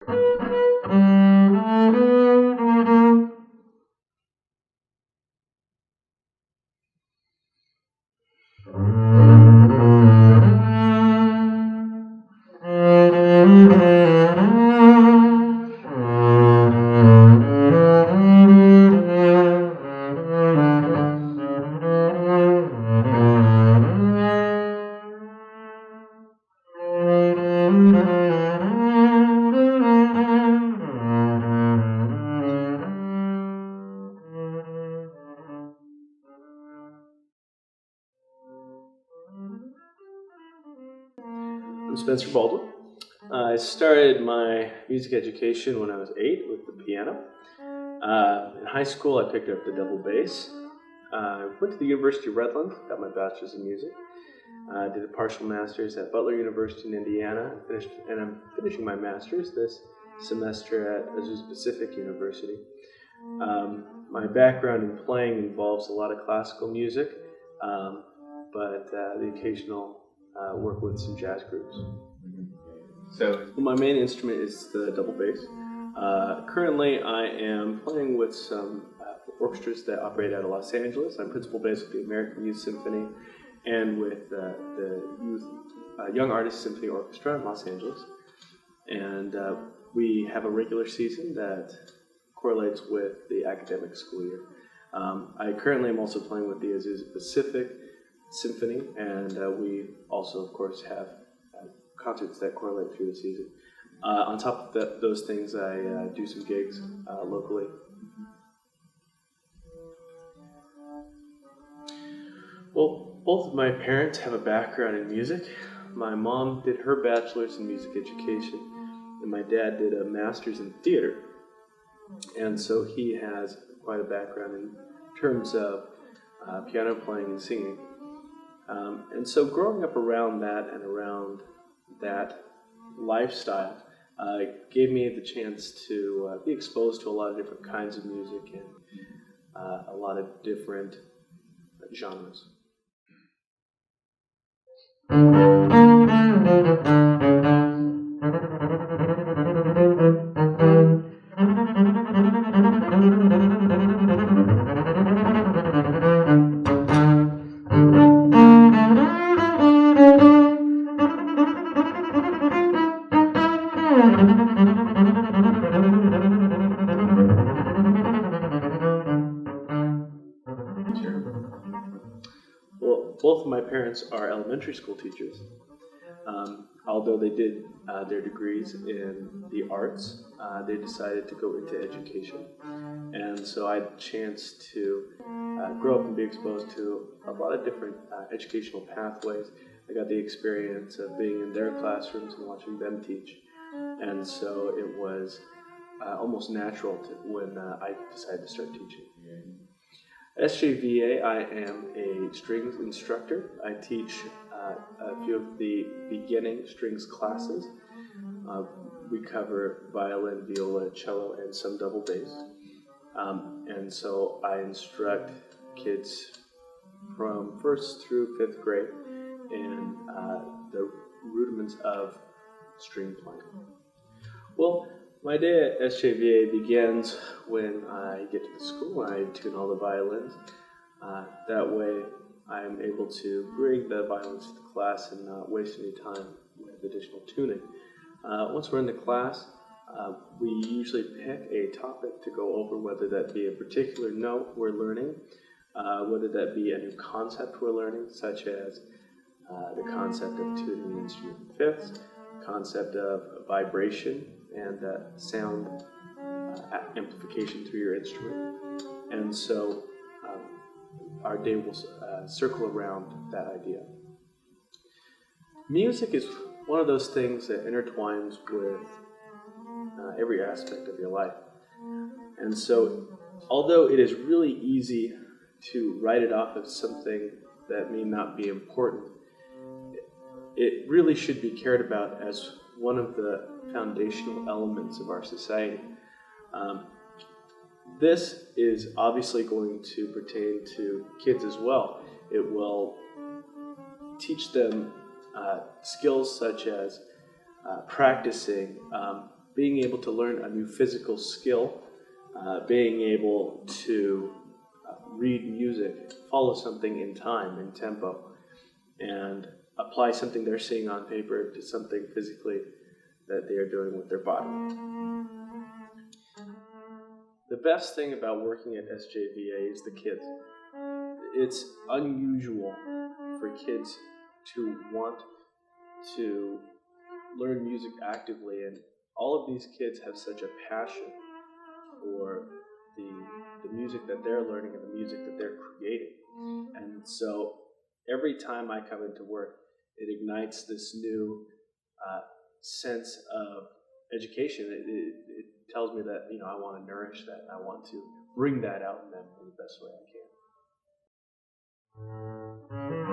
I'm Spencer Baldwin. I started my music education when I was 8 with the piano. In high school, I picked up the double bass. I went to the University of Redlands, got my bachelor's in music. I did a partial master's at Butler University in Indiana, and I'm finishing my master's this semester at Azusa Pacific University. My background in playing involves a lot of classical music, but the occasional work with some jazz groups. So my main instrument is the double bass. Currently, I am playing with some orchestras that operate out of Los Angeles. I'm principal bass with the American Youth Symphony and with the Young Artists Symphony Orchestra in Los Angeles. And we have a regular season that correlates with the academic school year. I currently am also playing with the Azusa Pacific Symphony, and we also, of course, have concerts that correlate through the season. On top of those things, I do some gigs locally. Well, both of my parents have a background in music. My mom did her bachelor's in music education, and my dad did a master's in theater. And so he has quite a background in terms of piano playing and singing. And so growing up around that and around that lifestyle gave me the chance to be exposed to a lot of different kinds of music and a lot of different genres. Well, both of my parents are elementary school teachers. Although they did their degrees in the arts, they decided to go into education. And so I had a chance to grow up and be exposed to a lot of different educational pathways. I got the experience of being in their classrooms and watching them teach. And so it was almost natural when I decided to start teaching. At SJVA, I am a strings instructor. I teach a few of the beginning strings classes. We cover violin, viola, cello, and some double bass. And so I instruct kids from 1st through 5th grade in the rudiments of string playing. Well, my day at SJVA begins when I get to the school and I tune all the violins. That way I'm able to bring the violins to the class and not waste any time with additional tuning. Once we're in the class, we usually pick a topic to go over, whether that be a particular note we're learning, whether that be a new concept we're learning, such as the concept of tuning an instrument in fifths, concept of vibration and sound amplification through your instrument. And so our day will circle around that idea. Music is one of those things that intertwines with every aspect of your life. And so although it is really easy to write it off as something that may not be important, it really should be cared about as one of the foundational elements of our society. This is obviously going to pertain to kids as well. It will teach them skills such as practicing, being able to learn a new physical skill, being able to read music, follow something in time, in tempo, and apply something they're seeing on paper to something physically that they are doing with their body. The best thing about working at SJVA is the kids. It's unusual for kids to want to learn music actively, and all of these kids have such a passion for the music that they're learning and the music that they're creating. And so every time I come into work, it ignites this new sense of education. It tells me that I want to nourish that, and I want to bring that out in them in the best way I can.